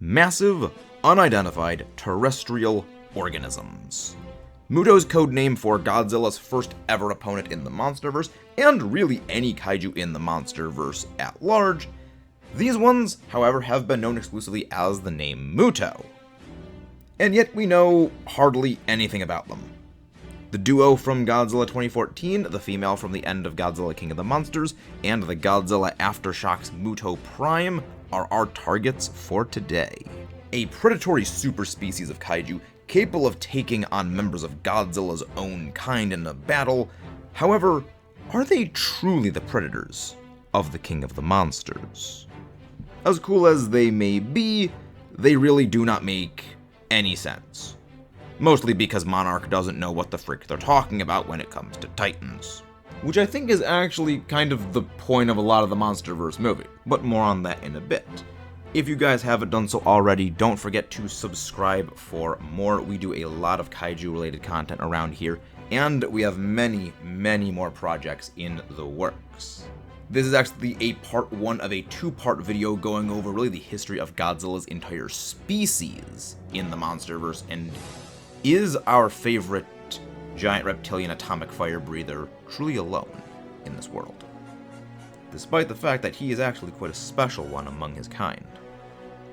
Massive, unidentified terrestrial organisms. MUTO's codename for Godzilla's first ever opponent in the Monsterverse, and really any kaiju in the Monsterverse at large. These ones, however, have been known exclusively as the name MUTO. And yet we know hardly anything about them. The duo from Godzilla 2014, the female from the end of Godzilla King of the Monsters, and the Godzilla Aftershocks MUTO Prime are our targets for today. A predatory superspecies of kaiju capable of taking on members of Godzilla's own kind in a battle. However, are they truly the predators of the King of the Monsters? As cool as they may be, they really do not make any sense. Mostly because Monarch doesn't know what the frick they're talking about when it comes to Titans. Which I think is actually kind of the point of a lot of the Monsterverse movie, but more on that in a bit. If you guys haven't done so already, don't forget to subscribe for more. We do a lot of kaiju related content around here, and we have many, many more projects in the works. This is actually a part one of a two-part video going over really the history of Godzilla's entire species in the Monsterverse, and is our favorite giant reptilian atomic fire breather truly alone in this world? Despite the fact that he is actually quite a special one among his kind.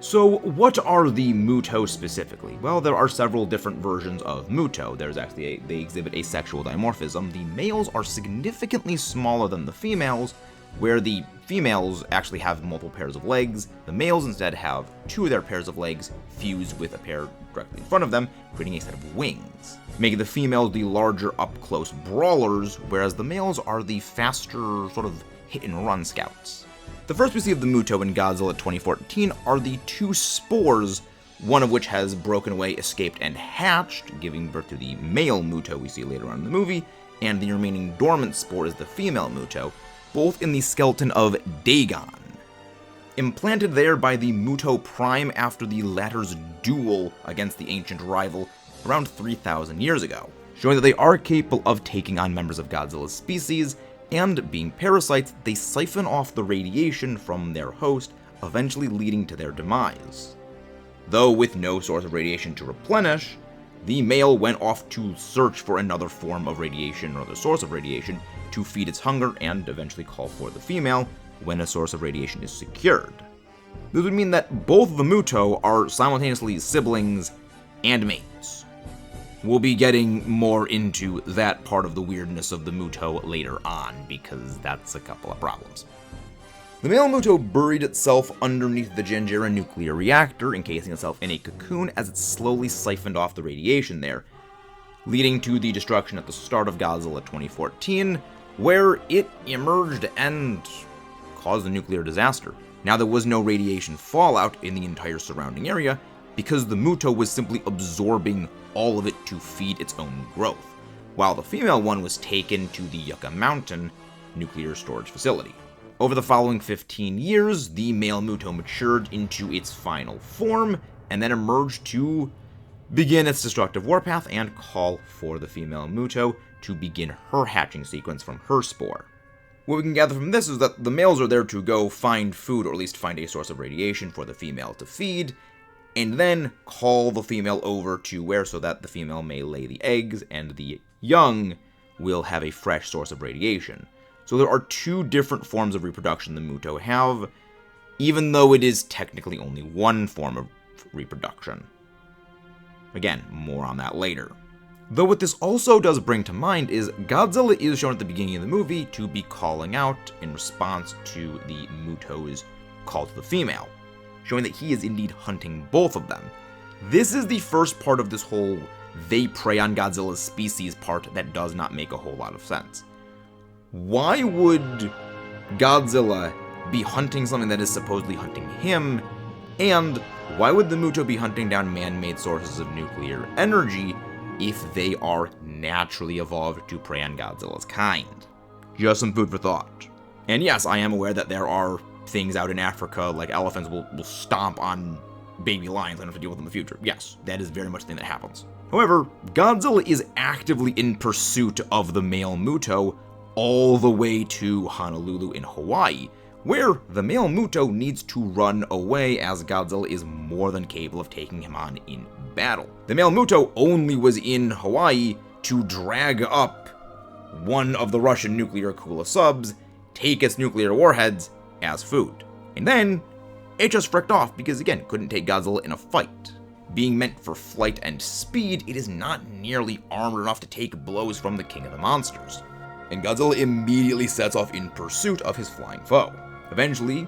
So what are the MUTO specifically? Well, there are several different versions of MUTO. There's actually they exhibit a sexual dimorphism. The males are significantly smaller than the females, where the females actually have multiple pairs of legs. The males instead have two of their pairs of legs fused with a pair directly in front of them, creating a set of wings, making the females the larger up-close brawlers, whereas the males are the faster sort of hit-and-run scouts. The first we see of the MUTO in Godzilla 2014 are the two spores, one of which has broken away, escaped, and hatched, giving birth to the male MUTO we see later on in the movie, and the remaining dormant spore is the female MUTO, both in the skeleton of Dagon, implanted there by the MUTO Prime after the latter's duel against the ancient rival around 3,000 years ago, showing that they are capable of taking on members of Godzilla's species, and being parasites, they siphon off the radiation from their host, eventually leading to their demise. Though with no source of radiation to replenish, the male went off to search for another form of radiation or other source of radiation to feed its hunger and eventually call for the female when a source of radiation is secured. This would mean that both of the MUTO are simultaneously siblings and mates. We'll be getting more into that part of the weirdness of the MUTO later on, because that's a couple of problems. The male MUTO buried itself underneath the Janjira nuclear reactor, encasing itself in a cocoon as it slowly siphoned off the radiation there, leading to the destruction at the start of Godzilla 2014, where it emerged and caused a nuclear disaster. Now, there was no radiation fallout in the entire surrounding area, because the MUTO was simply absorbing all of it to feed its own growth, while the female one was taken to the Yucca Mountain nuclear storage facility. Over the following 15 years, the male MUTO matured into its final form, and then emerged to begin its destructive warpath and call for the female MUTO to begin her hatching sequence from her spore. What we can gather from this is that the males are there to go find food, or at least find a source of radiation for the female to feed, and then call the female over to where so that the female may lay the eggs, and the young will have a fresh source of radiation. So there are two different forms of reproduction the MUTO have, even though it is technically only one form of reproduction. Again, more on that later. Though what this also does bring to mind is Godzilla is shown at the beginning of the movie to be calling out in response to the MUTO's call to the female, showing that he is indeed hunting both of them. This is the first part of this whole they prey on Godzilla's species part that does not make a whole lot of sense. Why would Godzilla be hunting something that is supposedly hunting him, and why would the MUTO be hunting down man-made sources of nuclear energy if they are naturally evolved to prey on Godzilla's kind? Just some food for thought. And yes, I am aware that there are things out in Africa, like elephants will stomp on baby lions and have to deal with them in the future. Yes, that is very much a thing that happens. However, Godzilla is actively in pursuit of the male MUTO all the way to Honolulu in Hawaii, where the male MUTO needs to run away as Godzilla is more than capable of taking him on in battle. The male MUTO only was in Hawaii to drag up one of the Russian nuclear Kula subs, take its nuclear warheads as food. And then it just fricked off because, again, couldn't take Godzilla in a fight. Being meant for flight and speed, it is not nearly armored enough to take blows from the king of the monsters. And Godzilla immediately sets off in pursuit of his flying foe. Eventually,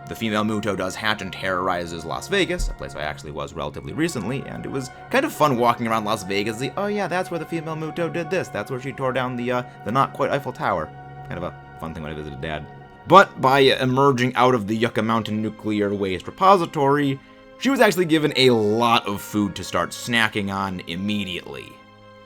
the female MUTO does hatch and terrorizes Las Vegas, a place I actually was relatively recently, and it was kind of fun walking around Las Vegas. Oh yeah, that's where the female MUTO did this. That's where she tore down the not quite Eiffel Tower. Kind of a fun thing when I visited Dad. But by emerging out of the Yucca Mountain nuclear waste repository, she was actually given a lot of food to start snacking on immediately.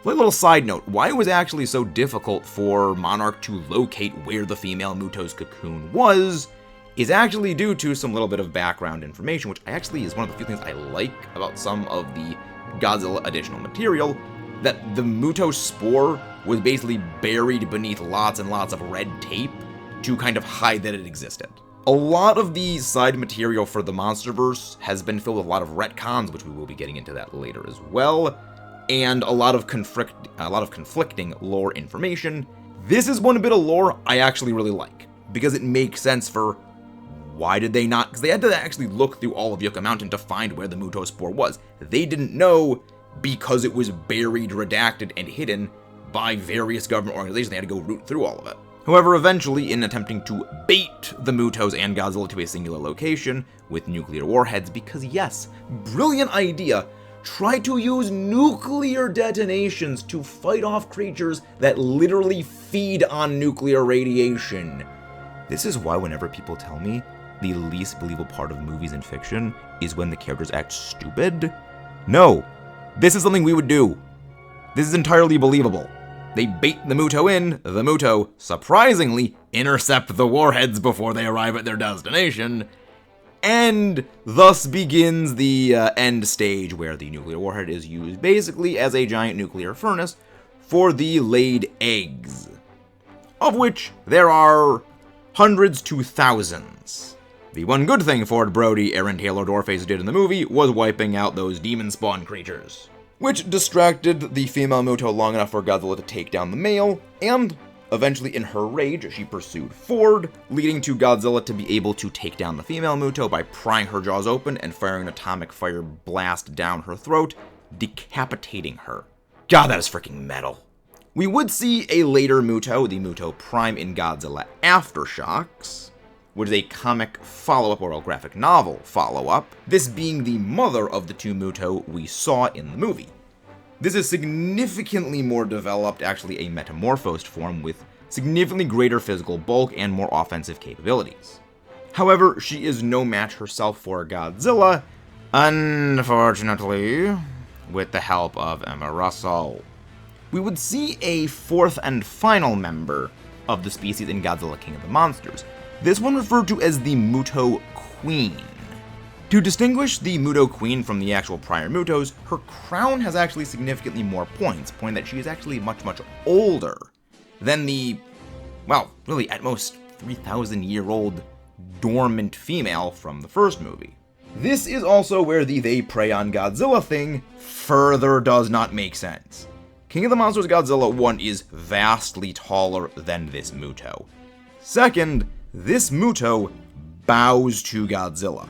A little side note, why it was actually so difficult for Monarch to locate where the female MUTO's cocoon was is actually due to some little bit of background information, which actually is one of the few things I like about some of the Godzilla additional material, that the MUTO spore was basically buried beneath lots and lots of red tape to kind of hide that it existed. A lot of the side material for the Monsterverse has been filled with a lot of retcons, which we will be getting into that later as well, and a lot of conflicting lore information. This is one bit of lore I actually really like, because it makes sense for why did they not, because they had to actually look through all of Yucca Mountain to find where the MUTO spore was. They didn't know because it was buried, redacted, and hidden by various government organizations. They had to go root through all of it. However, eventually, in attempting to bait the MUTOs and Godzilla to a singular location with nuclear warheads, because yes, brilliant idea, try to use nuclear detonations to fight off creatures that literally feed on nuclear radiation. This is why whenever people tell me the least believable part of movies and fiction is when the characters act stupid, no, this is something we would do. This is entirely believable. They bait the MUTO in, the MUTO, surprisingly, intercept the warheads before they arrive at their destination, and thus begins the end stage where the nuclear warhead is used basically as a giant nuclear furnace for the laid eggs, of which there are hundreds to thousands. The one good thing Ford Brody, Aaron Taylor, Doorface did in the movie was wiping out those demon spawn creatures, which distracted the female MUTO long enough for Godzilla to take down the male, and eventually in her rage, she pursued Ford, leading to Godzilla to be able to take down the female MUTO by prying her jaws open and firing an atomic fire blast down her throat, decapitating her. God, that is freaking metal. We would see a later MUTO, the MUTO Prime in Godzilla Aftershocks, which is a comic follow-up or a graphic novel follow-up, this being the mother of the two MUTO we saw in the movie. This is significantly more developed, actually a metamorphosed form with significantly greater physical bulk and more offensive capabilities. However, she is no match herself for Godzilla, unfortunately, with the help of Emma Russell. We would see a fourth and final member of the species in Godzilla King of the Monsters, this one referred to as the MUTO Queen. To distinguish the MUTO Queen from the actual prior MUTOs, her crown has actually significantly more points, pointing that she is actually much, much older than the, well, really at most 3,000-year-old dormant female from the first movie. This is also where the they prey on Godzilla thing further does not make sense. King of the Monsters Godzilla 1 is vastly taller than this MUTO. Second, this MUTO bows to Godzilla.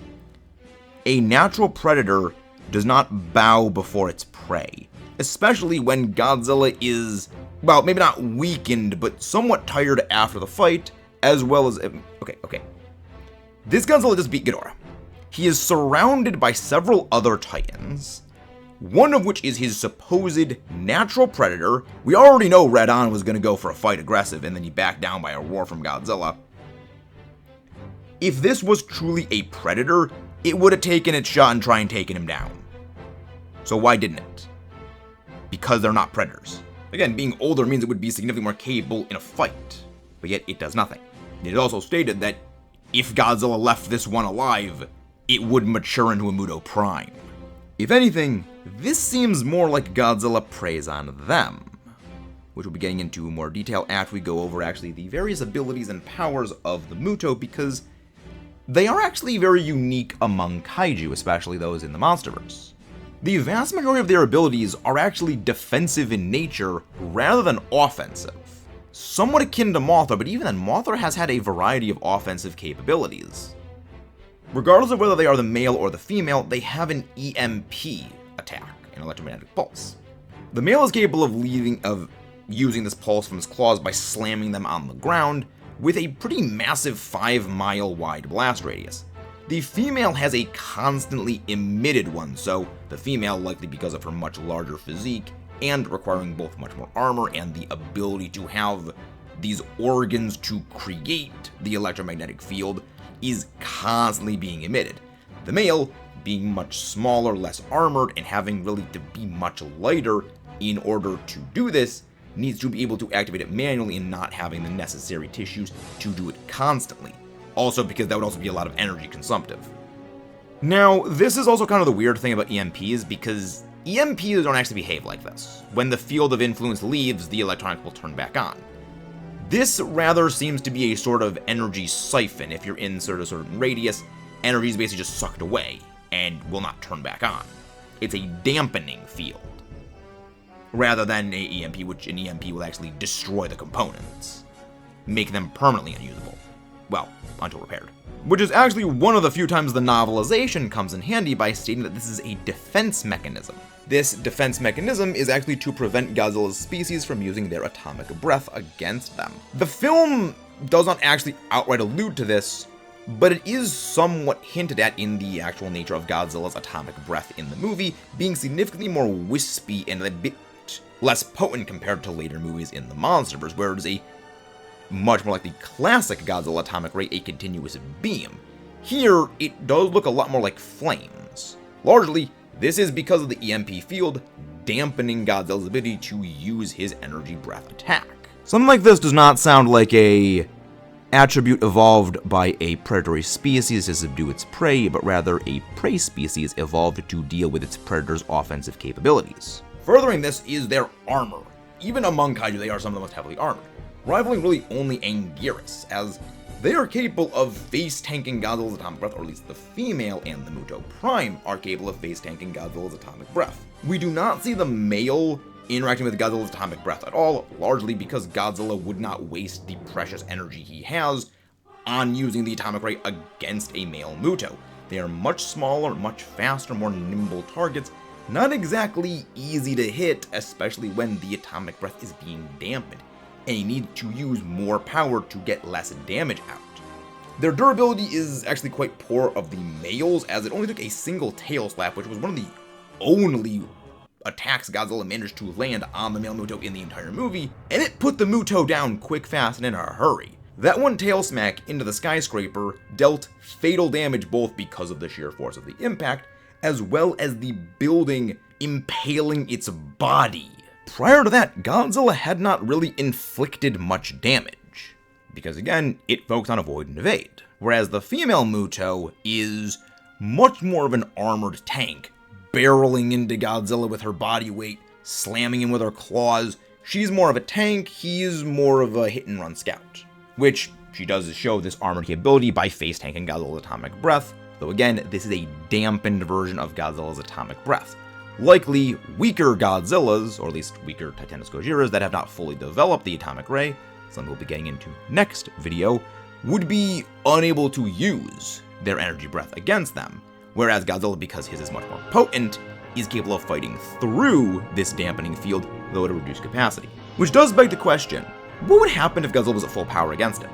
A natural predator does not bow before its prey, especially when Godzilla is, well, maybe not weakened, but somewhat tired after the fight, as well as, okay. This Godzilla just beat Ghidorah. He is surrounded by several other titans, one of which is his supposed natural predator. We already know Red On was going to go for a fight aggressive, and then he backed down by a roar from Godzilla. If this was truly a predator, it would have taken its shot and tried and taken him down. So why didn't it? Because they're not predators. Again, being older means it would be significantly more capable in a fight, but yet it does nothing. It also stated that if Godzilla left this one alive, it would mature into a MUTO Prime. If anything, this seems more like Godzilla preys on them, which we'll be getting into more detail after we go over actually the various abilities and powers of the MUTO, because they are actually very unique among kaiju, especially those in the Monsterverse. The vast majority of their abilities are actually defensive in nature rather than offensive. Somewhat akin to Mothra, but even then, Mothra has had a variety of offensive capabilities. Regardless of whether they are the male or the female, they have an EMP attack, an electromagnetic pulse. The male is capable of using this pulse from his claws by slamming them on the ground, with a pretty massive 5-mile wide blast radius. The female has a constantly emitted one, so the female, likely because of her much larger physique, and requiring both much more armor and the ability to have these organs to create the electromagnetic field, is constantly being emitted. The male, being much smaller, less armored, and having really to be much lighter in order to do this, needs to be able to activate it manually and not having the necessary tissues to do it constantly. Also because that would also be a lot of energy consumptive. Now, this is also kind of the weird thing about EMPs, because EMPs don't actually behave like this. When the field of influence leaves, the electronics will turn back on. This rather seems to be a sort of energy siphon. If you're in sort of certain radius, energy is basically just sucked away and will not turn back on. It's a dampening field, rather than an EMP, which an EMP will actually destroy the components, make them permanently unusable. Well, until repaired. Which is actually one of the few times the novelization comes in handy by stating that this is a defense mechanism. This defense mechanism is actually to prevent Godzilla's species from using their atomic breath against them. The film does not actually outright allude to this, but it is somewhat hinted at in the actual nature of Godzilla's atomic breath in the movie, being significantly more wispy and a bit less potent compared to later movies in the Monsterverse, where it is a much more like the classic Godzilla atomic ray, a continuous beam. Here, it does look a lot more like flames. Largely, this is because of the EMP field dampening Godzilla's ability to use his energy breath attack. Something like this does not sound like a attribute evolved by a predatory species to subdue its prey, but rather a prey species evolved to deal with its predator's offensive capabilities. Furthering this is their armor. Even among kaiju, they are some of the most heavily armored, rivaling really only Anguirus, as they are capable of face-tanking Godzilla's atomic breath, or at least the female and the MUTO Prime are capable of face-tanking Godzilla's atomic breath. We do not see the male interacting with Godzilla's atomic breath at all, largely because Godzilla would not waste the precious energy he has on using the atomic ray against a male MUTO. They are much smaller, much faster, more nimble targets, not exactly easy to hit, especially when the atomic breath is being dampened, and you need to use more power to get less damage out. Their durability is actually quite poor of the males, as it only took a single tail slap, which was one of the only attacks Godzilla managed to land on the male MUTO in the entire movie, and it put the MUTO down quick, fast, and in a hurry. That one tail smack into the skyscraper dealt fatal damage both because of the sheer force of the impact, as well as the building impaling its body. Prior to that, Godzilla had not really inflicted much damage, because again, it focused on avoid and evade, whereas the female MUTO is much more of an armored tank, barreling into Godzilla with her body weight, slamming him with her claws. She's more of a tank, he's more of a hit-and-run scout, which she does show this armored capability by face-tanking Godzilla's atomic breath, though again, this is a dampened version of Godzilla's atomic breath. Likely weaker Godzillas, or at least weaker Titanos Gojiras that have not fully developed the atomic ray, something we'll be getting into next video, would be unable to use their energy breath against them, whereas Godzilla, because his is much more potent, is capable of fighting through this dampening field, though at a reduced capacity. Which does beg the question, what would happen if Godzilla was at full power against it?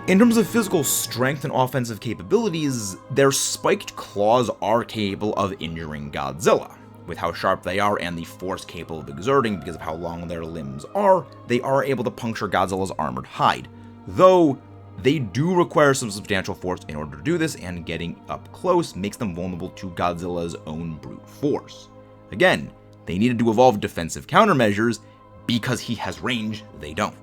In terms of physical strength and offensive capabilities, their spiked claws are capable of injuring Godzilla. With how sharp they are and the force capable of exerting because of how long their limbs are, they are able to puncture Godzilla's armored hide, though they do require some substantial force in order to do this, and getting up close makes them vulnerable to Godzilla's own brute force. Again, they needed to evolve defensive countermeasures because he has range, they don't.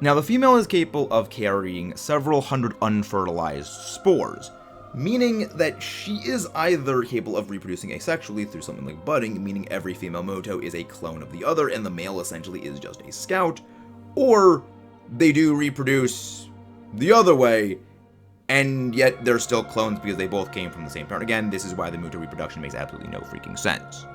Now, the female is capable of carrying several hundred unfertilized spores, meaning that she is either capable of reproducing asexually through something like budding, meaning every female MUTO is a clone of the other and the male essentially is just a scout, or they do reproduce the other way, and yet they're still clones because they both came from the same parent. Again, this is why the MUTO reproduction makes absolutely no freaking sense.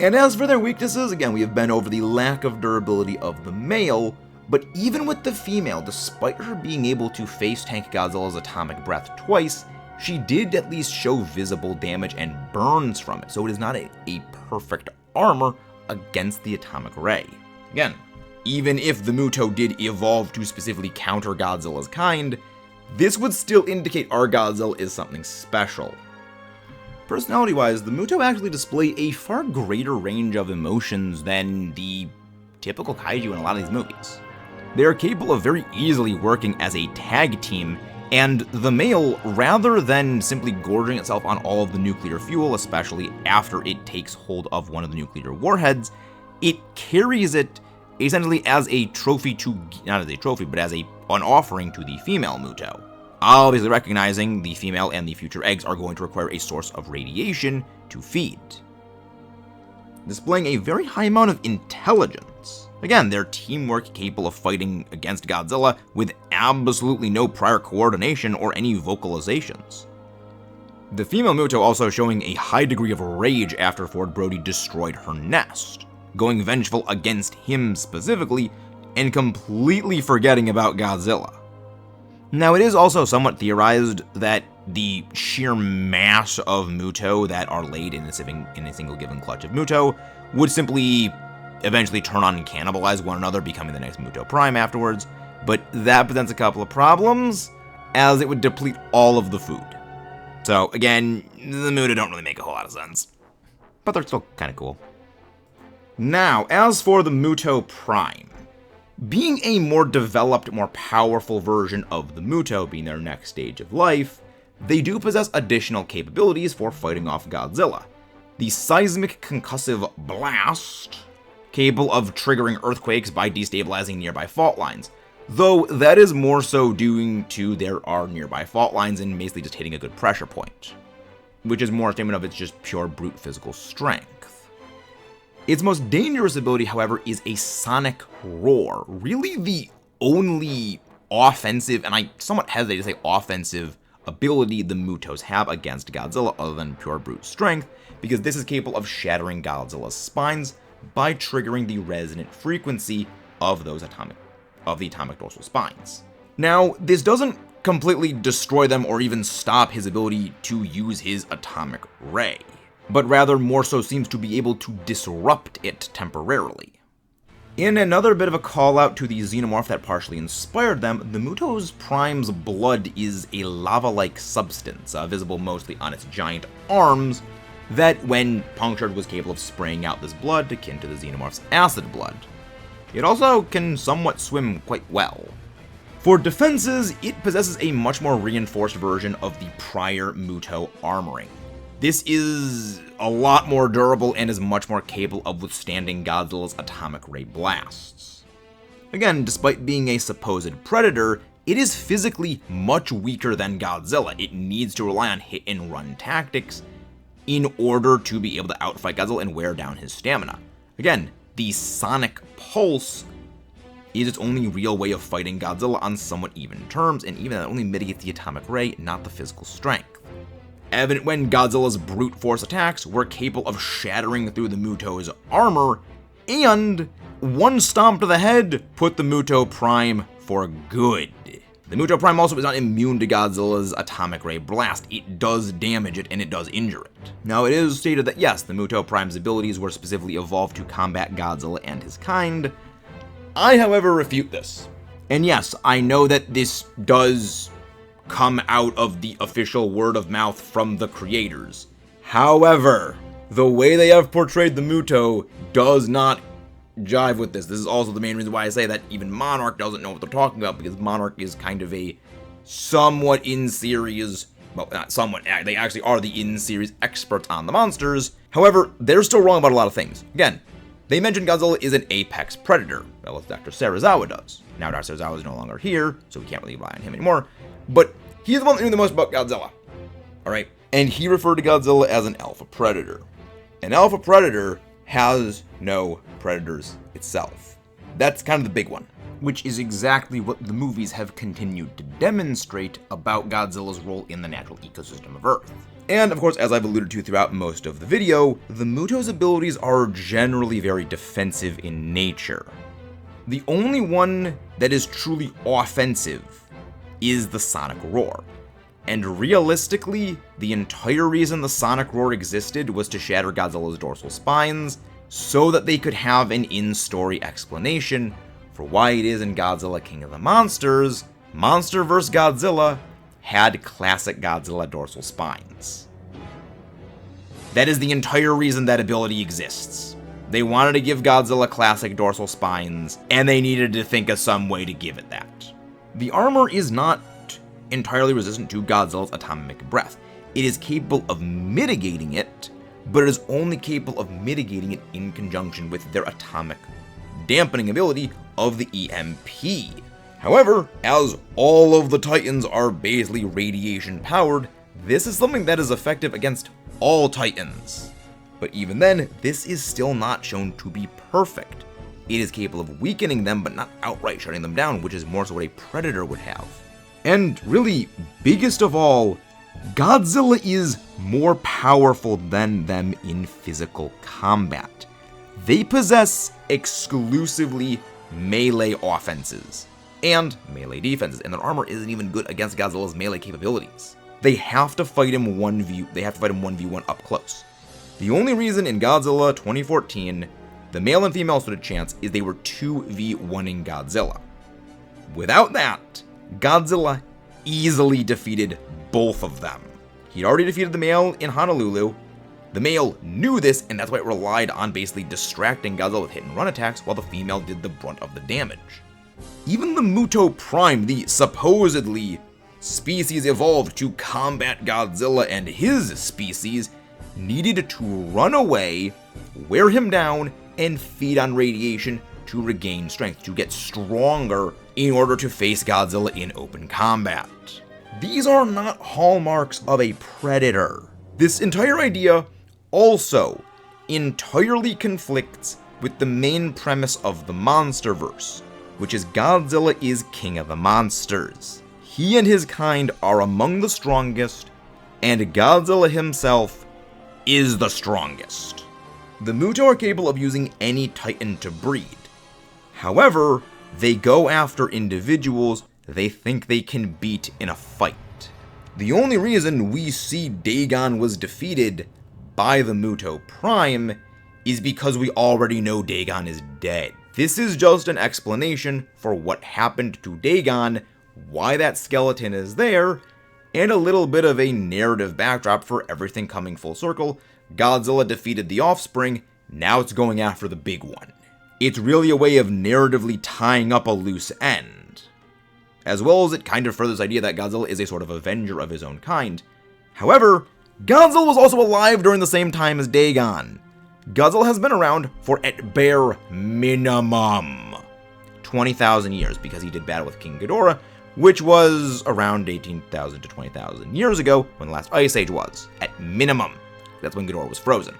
And as for their weaknesses, again, we have been over the lack of durability of the male, but even with the female, despite her being able to face tank Godzilla's atomic breath twice, she did at least show visible damage and burns from it, so it is not a perfect armor against the atomic ray. Again, even if the MUTO did evolve to specifically counter Godzilla's kind, this would still indicate our Godzilla is something special. Personality-wise, the MUTO actually display a far greater range of emotions than the typical kaiju in a lot of these movies. They are capable of very easily working as a tag team, and the male, rather than simply gorging itself on all of the nuclear fuel, especially after it takes hold of one of the nuclear warheads, it carries it essentially as a trophy to, not as a trophy, but as an offering to the female MUTO. Obviously recognizing the female and the future eggs are going to require a source of radiation to feed. Displaying a very high amount of intelligence. Again, their teamwork capable of fighting against Godzilla with absolutely no prior coordination or any vocalizations. The female MUTO also showing a high degree of rage after Ford Brody destroyed her nest, going vengeful against him specifically, and completely forgetting about Godzilla. Now, it is also somewhat theorized that the sheer mass of MUTO that are laid in a single given clutch of MUTO would simply eventually turn on and cannibalize one another, becoming the next MUTO Prime afterwards, but that presents a couple of problems, as it would deplete all of the food. So, again, the MUTO don't really make a whole lot of sense, but they're still kind of cool. Now, as for the MUTO Prime, being a more developed, more powerful version of the MUTO, being their next stage of life, they do possess additional capabilities for fighting off Godzilla. The Seismic Concussive Blast, capable of triggering earthquakes by destabilizing nearby fault lines, though that is more so due to there are nearby fault lines and basically just hitting a good pressure point, which is more a statement of its just pure brute physical strength. Its most dangerous ability, however, is a Sonic Roar, really the only offensive, and I somewhat hesitate to say offensive, ability the MUTOs have against Godzilla other than pure brute strength, because this is capable of shattering Godzilla's spines by triggering the resonant frequency of the atomic dorsal spines. Now, this doesn't completely destroy them or even stop his ability to use his atomic ray, but rather more so seems to be able to disrupt it temporarily. In another bit of a call out to the xenomorph that partially inspired them, the MUTO's Prime's blood is a lava-like substance, visible mostly on its giant arms, that when punctured was capable of spraying out this blood akin to the xenomorph's acid blood. It also can somewhat swim quite well. For defenses, it possesses a much more reinforced version of the prior MUTO armoring. This is a lot more durable and is much more capable of withstanding Godzilla's atomic ray blasts. Again, despite being a supposed predator, it is physically much weaker than Godzilla. It needs to rely on hit and run tactics in order to be able to outfight Godzilla and wear down his stamina. Again, the sonic pulse is its only real way of fighting Godzilla on somewhat even terms, and even that only mitigates the atomic ray, not the physical strength. Evident when Godzilla's brute force attacks were capable of shattering through the MUTO's armor, and one stomp to the head put the MUTO Prime for good. The MUTO Prime also is not immune to Godzilla's atomic ray blast. It does damage it and it does injure it. Now, it is stated that yes, the MUTO Prime's abilities were specifically evolved to combat Godzilla and his kind. I, however, refute this. And yes, I know that this does come out of the official word of mouth from the creators. However, the way they have portrayed the MUTO does not jive with this. This is also the main reason why I say that even Monarch doesn't know what they're talking about, because Monarch is kind of a somewhat in-series, well, not somewhat, they actually are the in-series experts on the monsters. However, they're still wrong about a lot of things. Again, they mentioned Godzilla is an apex predator, well, as Dr. Serizawa does. Now Dr. Serizawa is no longer here, so we can't really rely on him anymore, but he's the one that knew the most about Godzilla. Alright? And he referred to Godzilla as an alpha predator. An alpha predator has no predators itself. That's kind of the big one. which is exactly what the movies have continued to demonstrate about Godzilla's role in the natural ecosystem of Earth. And of course, as I've alluded to throughout most of the video, the MUTO's abilities are generally very defensive in nature. The only one that is truly offensive is the sonic roar. And realistically, the entire reason the sonic roar existed was to shatter Godzilla's dorsal spines, so that they could have an in-story explanation for why it is in Godzilla King of the Monsters, Monsterverse Godzilla had classic Godzilla dorsal spines. That is the entire reason that ability exists. They wanted to give Godzilla classic dorsal spines, and they needed to think of some way to give it that. The armor is not entirely resistant to Godzilla's atomic breath. It is capable of mitigating it, but it is only capable of mitigating it in conjunction with their atomic dampening ability of the EMP. However, as all of the Titans are basically radiation powered, this is something that is effective against all Titans. But even then, this is still not shown to be perfect. It is capable of weakening them, but not outright shutting them down, which is more so what a Predator would have. And really, biggest of all, Godzilla is more powerful than them in physical combat. They possess exclusively melee offenses and melee defenses, and their armor isn't even good against Godzilla's melee capabilities. They have to fight him 1v1 up close. The only reason in Godzilla 2014 the male and female stood a chance is they were 2v1ing Godzilla. Without that, Godzilla easily defeated both of them. He'd already defeated the male in Honolulu. The male knew this, and that's why it relied on basically distracting Godzilla with hit and run attacks while the female did the brunt of the damage. Even the MUTO Prime, the supposedly species evolved to combat Godzilla and his species, needed to run away, wear him down, and feed on radiation to regain strength, to get stronger in order to face Godzilla in open combat. These are not hallmarks of a Predator. This entire idea also entirely conflicts with the main premise of the Monsterverse, which is Godzilla is king of the monsters. He and his kind are among the strongest, and Godzilla himself is the strongest. The MUTO are capable of using any Titan to breed. However, they go after individuals they think they can beat in a fight. The only reason we see Dagon was defeated by the MUTO Prime is because we already know Dagon is dead. This is just an explanation for what happened to Dagon, why that skeleton is there, and a little bit of a narrative backdrop for everything coming full circle. Godzilla defeated the offspring, now it's going after the big one. It's really a way of narratively tying up a loose end. As well as it kind of furthers the idea that Godzilla is a sort of avenger of his own kind. However, Godzilla was also alive during the same time as Dagon. Godzilla has been around for at bare minimum 20,000 years because he did battle with King Ghidorah, which was around 18,000 to 20,000 years ago when the last ice age was, at minimum. That's when Ghidorah was frozen.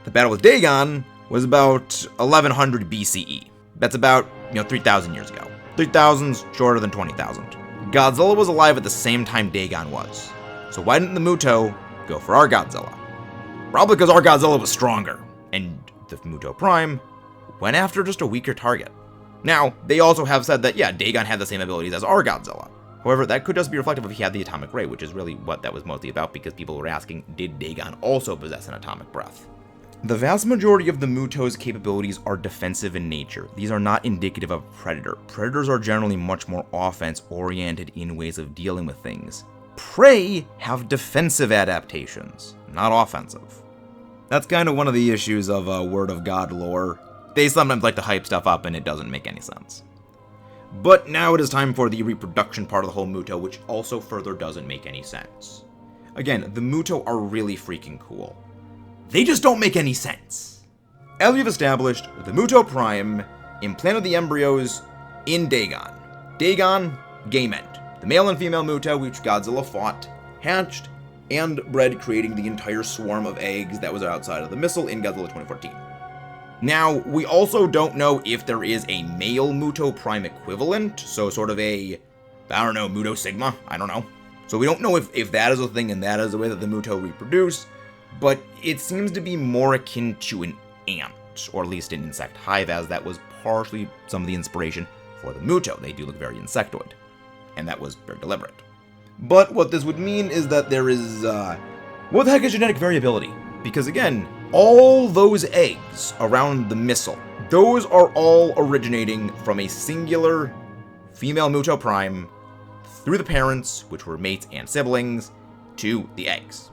The battle with Dagon was about 1100 BCE. That's about, 3,000 years ago. 3,000's shorter than 20,000. Godzilla was alive at the same time Dagon was. So why didn't the MUTO go for our Godzilla? Probably because our Godzilla was stronger, and the MUTO Prime went after just a weaker target. Now, they also have said that, Dagon had the same abilities as our Godzilla. However, that could just be reflective if he had the atomic ray, which is really what that was mostly about, because people were asking, did Dagon also possess an atomic breath? The vast majority of the MUTO's capabilities are defensive in nature. These are not indicative of Predator. Predators are generally much more offense-oriented in ways of dealing with things. Prey have defensive adaptations, not offensive. That's kind of one of the issues of Word of God lore. They sometimes like to hype stuff up and it doesn't make any sense. But now it is time for the reproduction part of the whole MUTO, which also further doesn't make any sense. Again, the MUTO are really freaking cool. They just don't make any sense. As we've established, the MUTO Prime implanted the embryos in Dagon. Dagon, game end. The male and female MUTO, which Godzilla fought, hatched, and bred, creating the entire swarm of eggs that was outside of the missile in Godzilla 2014. Now, we also don't know if there is a male MUTO Prime equivalent, so sort of a, I don't know, MUTO Sigma, I don't know. So we don't know if that is a thing and that is the way that the MUTO reproduce, but it seems to be more akin to an ant, or at least an insect hive, as that was partially some of the inspiration for the MUTO. They do look very insectoid, and that was very deliberate. But what this would mean is that there is, what the heck is genetic variability? Because again, all those eggs around the missile, those are all originating from a singular female MUTO Prime through the parents, which were mates and siblings, to the eggs.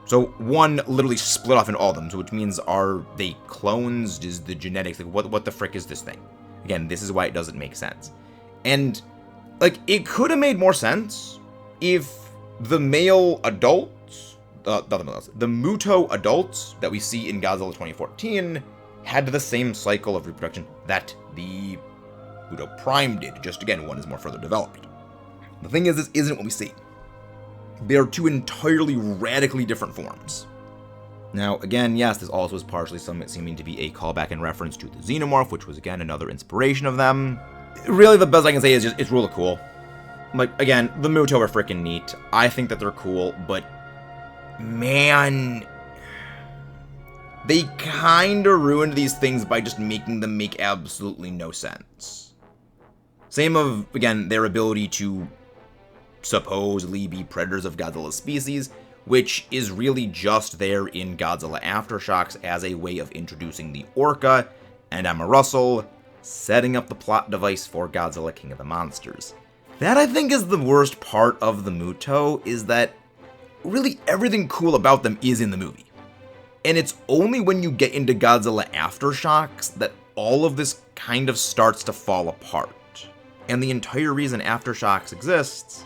So one literally split off into all of them, so which means are they clones? Is the genetics, like what the frick is this thing? Again, this is why it doesn't make sense. And like, it could have made more sense if the male adults, the MUTO adults that we see in Godzilla 2014 had the same cycle of reproduction that the MUTO Prime did, just again, one is more further developed. The thing is, this isn't what we see. They are two entirely radically different forms. Now, again, yes, this also is partially seeming to be a callback and reference to the Xenomorph, which was, again, another inspiration of them. Really, the best I can say is just, it's really cool. Like, again, the MUTO are freaking neat. I think that they're cool, but, man, they kind of ruined these things by just making them make absolutely no sense. Same of, again, their ability to supposedly be predators of Godzilla's species, which is really just there in Godzilla Aftershocks as a way of introducing the Orca and Emma Russell, setting up the plot device for Godzilla King of the Monsters. That, I think, is the worst part of the MUTO, is that really everything cool about them is in the movie. And it's only when you get into Godzilla Aftershocks that all of this kind of starts to fall apart. And the entire reason Aftershocks exists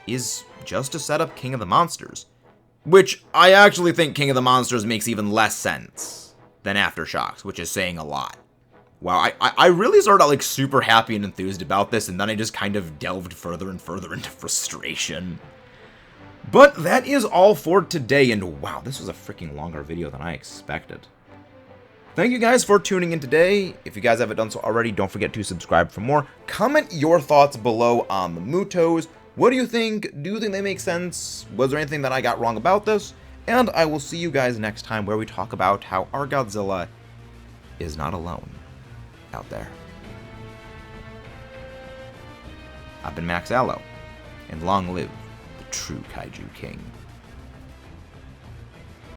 is just to set up King of the Monsters. Which I actually think King of the Monsters makes even less sense than Aftershocks, which is saying a lot. Wow, I really started out like super happy and enthused about this, and then I just kind of delved further and further into frustration. But that is all for today, and wow, this was a freaking longer video than I expected. Thank you guys for tuning in today. If you guys haven't done so already, don't forget to subscribe for more. Comment your thoughts below on the MUTOs. What do you think? Do you think they make sense? Was there anything that I got wrong about this? And I will see you guys next time, where we talk about how our Godzilla is not alone out there. I've been Max Allo, and long live the true Kaiju King.